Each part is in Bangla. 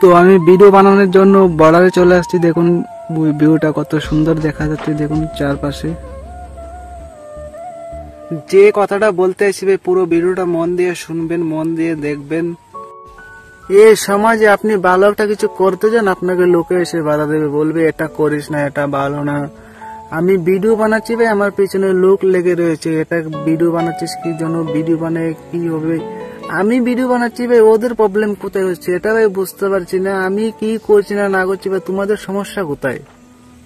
তো আমি ভিডিও বানানোর জন্য বর্ডারে চলে আসছি। দেখুন ভিউটা কত সুন্দর দেখা যাচ্ছে, দেখুন চারপাশে। যে কথাটা বলতে আসবে পুরো ভিডিওটা মন দিয়ে শুনবেন, মন দিয়ে দেখবেন। এই সমাজে আপনি ভালো একটা কিছু করতে যান, আপনাকে লোকে এসে বাধা দেবে, বলবে এটা করিস না, এটা ভালো না। আমি ভিডিও বানাচ্ছি ভাই, আমার পেছনে লোক লেগে রয়েছে, এটা ভিডিও বানাচ্ছিস কি জন্য, ভিডিও বানায় কি হবে। আমি ভিডিও বানাচ্ছি ভাই, ওদের প্রবলেম কোথায় হচ্ছে এটা ভাই বুঝতে পারছি না। আমি কি করছি না না করছি ভাই, তোমাদের সমস্যা কোথায়।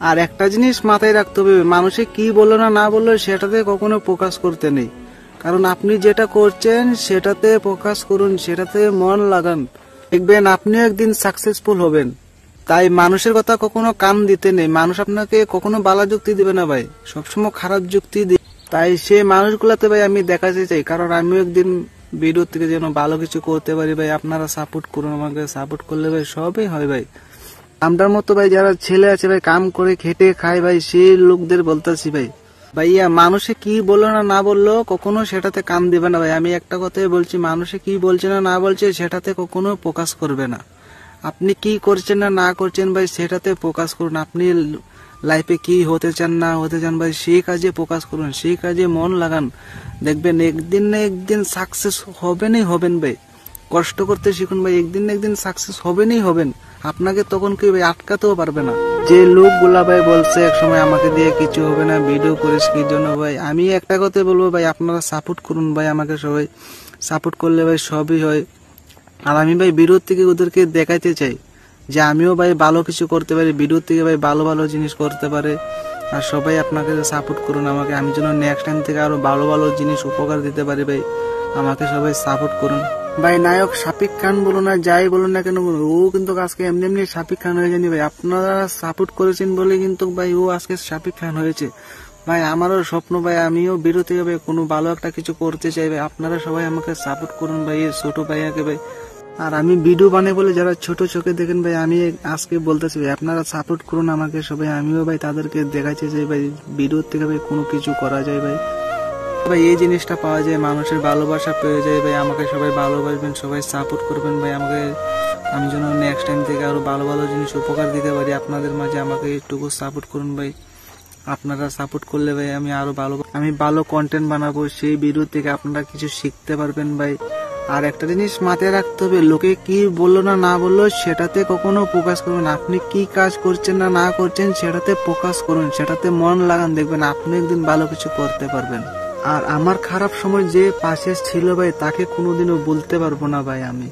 আর একটা জিনিস মাথায় রাখতে হবে, মানুষে কি বললো না না বললো সেটাতে কখনো ফোকাস করতে নেই। কারণ আপনি যেটা করছেন সেটাতে ফোকাস করুন, সেটাতে মন লাগান, দেখবেন আপনিও একদিন সাকসেসফুল হবেন। তাই মানুষের কথা কখনো কান দিতে নেই। মানুষ আপনাকে কখনো ভালো যুক্তি দিবে না ভাই, সবসময় খারাপ যুক্তি দিবে। তাই সে মানুষগুলাতে ভাই আমি দেখাতে চাই, কারণ আমিও একদিন ভিডিও থেকে যেন ভালো কিছু করতে পারি ভাই। আপনারা সাপোর্ট করুন আমাকে, সাপোর্ট করলে ভাই সবই হয় ভাই। আমরার মতো ভাই যারা ছেলে আছে ভাই, কাম করে খেটে খায় ভাই, সেই লোকদের বলতেছি ভাই, ভাইয়া মানুষে কি বললো না না বললো কখনো সেটাতে কান দিবে না ভাই। আমি একটা কথাই বলছি, মানুষে কি বলছে না না বলছে সেটাতে কখনো ফোকাস করবে না। আপনি কি করছেন না না করছেন ভাই সেটাতে ফোকাস করুন। আপনি লাইফে কি হতে চান না হতে চান ভাই, সেই কাজে ফোকাস করুন, সেই কাজে মন লাগান, দেখবেন একদিন না একদিন সাকসেস হবেনই হবেন ভাই। কষ্ট করতে শিখুন ভাই, একদিন না একদিন সাকসেস হবেনই হবেন। আপনাকে তখন কেউ ভাই আটকাতেও পারবে না। যে লোকগুলা ভাই বলছে একসময় আমাকে দিয়ে কিছু হবে না, ভিডিও করিস কি জন্য ভাই, আমি একটা কথা বলবো ভাই, আপনারা সাপোর্ট করুন ভাই আমাকে, সবাই সাপোর্ট করলে ভাই সবই হয়। আর আমি ভাই ভিডিও থেকে ওদেরকে দেখাইতে চাই যে আমিও ভাই ভালো কিছু করতে পারি, ভিডিও থেকে ভাই ভালো ভালো জিনিস করতে পারে। আর সবাই আপনাকে সাপোর্ট করুন আমাকে, আমি যেন নেক্সট টাইম থেকে আরো ভালো ভালো জিনিস উপকার দিতে পারি ভাই। আমাকে সবাই সাপোর্ট করুন ভাই। নায়ক শাকিব খান বলুন না, যাই বলুন না কেন, ও কিন্তু আজকে এমনি এমনি শাকিব খান হয়ে যায়নি ভাই। আপনারা সাপোর্ট করেছেন বলে কিন্তু ভাই ও আজকে শাকিব খান হয়েছে ভাই। আমারও স্বপ্ন ভাই, আমিও ভিডিও থেকে ভাই কোনো ভালো একটা কিছু করতে চাই ভাই। আপনারা সবাই আমাকে সাপোর্ট করুন ভাই, এই ছোট ভাইয়াকে ভাই। আর আমি ভিডিও বানাই বলে যারা ছোট চোখে দেখেন ভাই, আমি আজকে বলতেছি ভাই আপনারা সাপোর্ট করুন আমাকে সবাই। আমিও ভাই তাদেরকে দেখাইতে চাই ভাই, ভিডিও থেকে ভাই কোনো কিছু করা যায় ভাই। ভাই এই জিনিসটা পাওয়া যায়, মানুষের ভালোবাসা পেয়ে যায় ভাই। আমাকে সবাই ভালোবাসবেন, সবাই সাপোর্ট করবেন ভাই আমাকে, আমি যেন নেক্সট টাইম থেকে আরো ভালো ভালো জিনিস উপকার দিতে পারি আপনাদের মাঝে। আমাকে একটুকু সাপোর্ট করুন ভাই। আপনারা সাপোর্ট করলে ভাই আমি আরো ভালো কন্টেন্ট বানাবো, সেই ভিডিও থেকে আপনারা কিছু শিখতে পারবেন ভাই। আর একটা জিনিস মাথায় রাখতে হবে, লোকে কি বললো না না বললো সেটাতে কখনো ফোকাস করবেন। আপনি কি কাজ করছেন না না করছেন সেটাতে ফোকাস করুন, সেটাতে মন লাগান, দেখবেন আপনি একদিন ভালো কিছু করতে পারবেন। আর আমার খারাপ সময় যে পাশে ছিল ভাই, তাকে কোনোদিনও বলতে পারবো না ভাই আমি।